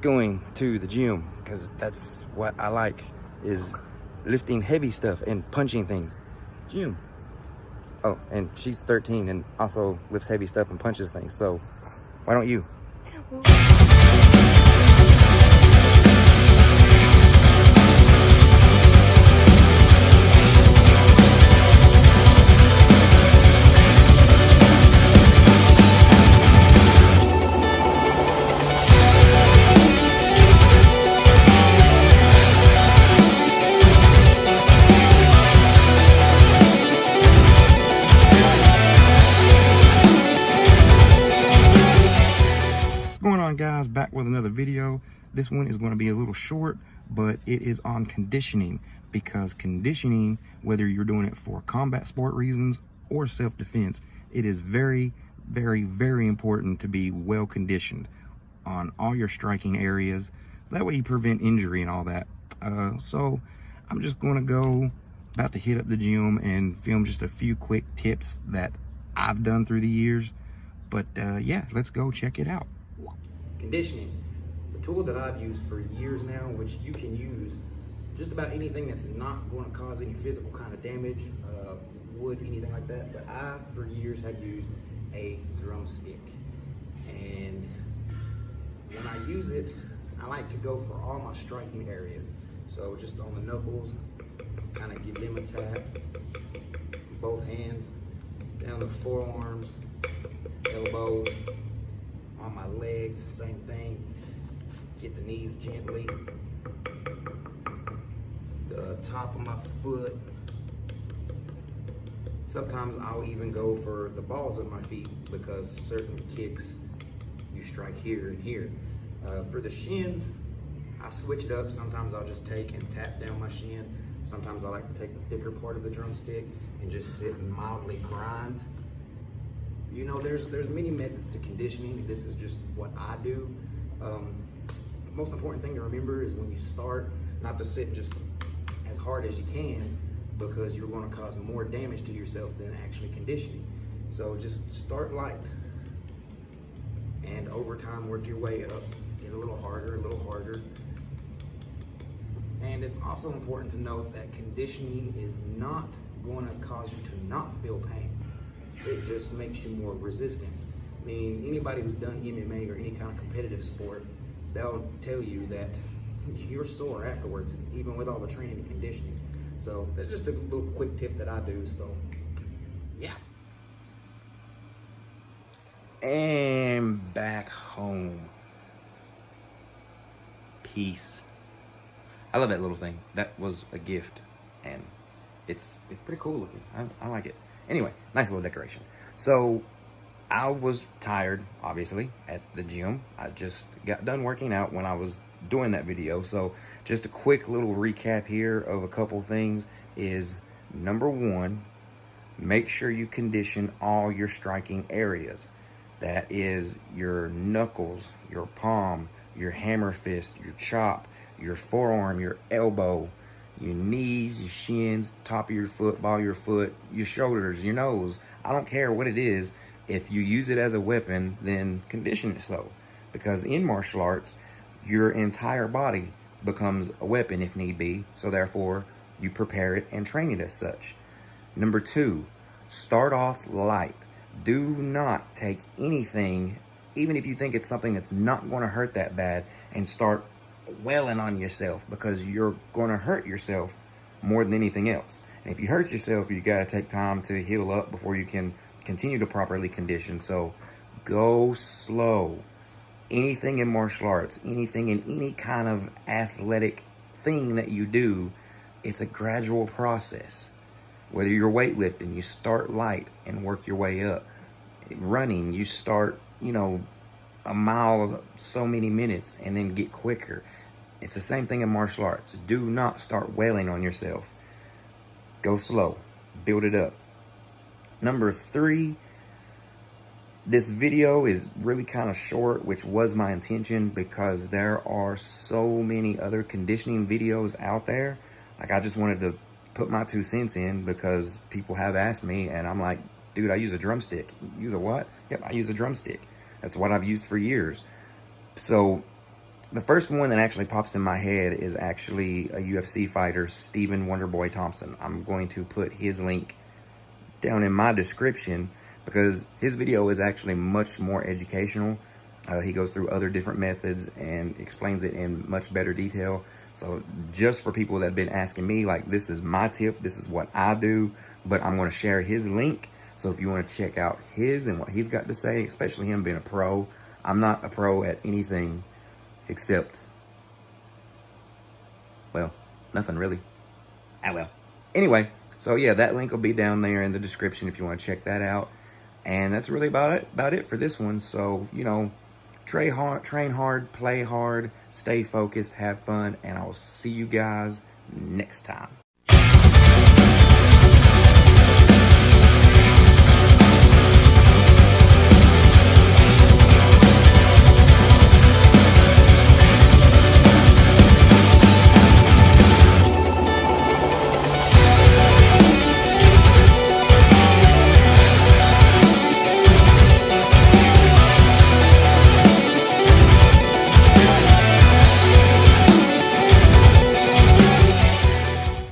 going to the gym, because that's what I like, is lifting heavy stuff and punching things. Gym. Oh, and she's 13 and also lifts heavy stuff and punches things. So why don't you? Guys, back with another video. This one is going to be a little short, but it is on conditioning, because conditioning, whether you're doing it for combat sport reasons or self-defense, it is very, very, very important to be well conditioned on all your striking areas. That way you prevent injury and all that. So I'm just going to about to hit up the gym and film just a few quick tips that I've done through the years. But yeah, let's go check it out. Conditioning, the tool that I've used for years now, which you can use just about anything that's not going to cause any physical kind of damage, wood, anything like that. But I, for years, have used a drumstick. And when I use it, I like to go for all my striking areas. So just on the knuckles, kind of give them a tap, both hands, down the forearms, elbows, on my legs, the same thing. Get the knees gently. The top of my foot. Sometimes I'll even go for the balls of my feet, because certain kicks, you strike here and here. For the shins, I switch it up. Sometimes I'll just take and tap down my shin. Sometimes I like to take the thicker part of the drumstick and just sit and mildly grind. You know, there's many methods to conditioning. This is just what I do. The most important thing to remember is when you start, not to sit just as hard as you can, because you're going to cause more damage to yourself than actually conditioning. So just start light, and over time work your way up. Get a little harder, a little harder. And it's also important to note that conditioning is not going to cause you to not feel pain. It just makes you more resistant. I mean, anybody who's done MMA or any kind of competitive sport, they'll tell you that you're sore afterwards, even with all the training and conditioning. So that's just a little quick tip that I do. So yeah. And back home. Peace. I love that little thing. That was a gift, and it's pretty cool looking. I like it. Anyway, nice little decoration. So I was tired, obviously, at the gym. I just got done working out when I was doing that video. So just a quick little recap here of a couple things is, number one, make sure you condition all your striking areas. That is your knuckles, your palm, your hammer fist, your chop, your forearm, your elbow, your knees, your shins, top of your foot, ball of your foot, your shoulders, your nose. I don't care what it is. If you use it as a weapon, then condition it so. Because in martial arts, your entire body becomes a weapon if need be. So therefore, you prepare it and train it as such. Number two, start off light. Do not take anything, even if you think it's something that's not going to hurt that bad, and start wailing on yourself, because you're going to hurt yourself more than anything else. And if you hurt yourself, you got to take time to heal up before you can continue to properly condition. So go slow. Anything in martial arts, anything in any kind of athletic thing that you do, it's a gradual process. Whether you're weightlifting, you start light and work your way up. Running, you start, a mile so many minutes and then get quicker. It's the same thing in martial arts. Do not start wailing on yourself. Go slow. Build it up. Number three, this video is really kind of short, which was my intention, because there are so many other conditioning videos out there. Like, I just wanted to put my 2 cents in, because people have asked me, and I'm like, dude, I use a drumstick. Use a what? Yep, I use a drumstick. That's what I've used for years. So the first one that actually pops in my head is actually a UFC fighter, Stephen Wonderboy Thompson. I'm going to put his link down in my description because his video is actually much more educational. He goes through other different methods and explains it in much better detail. So just for people that have been asking me, like, this is my tip, this is what I do, but I'm going to share his link. So if you want to check out his and what he's got to say, especially him being a pro. I'm not a pro at anything except, well, nothing really. Ah, well. Anyway, so yeah, that link will be down there in the description if you want to check that out. And that's really about it for this one. So, you know, train hard, play hard, stay focused, have fun, and I will see you guys next time.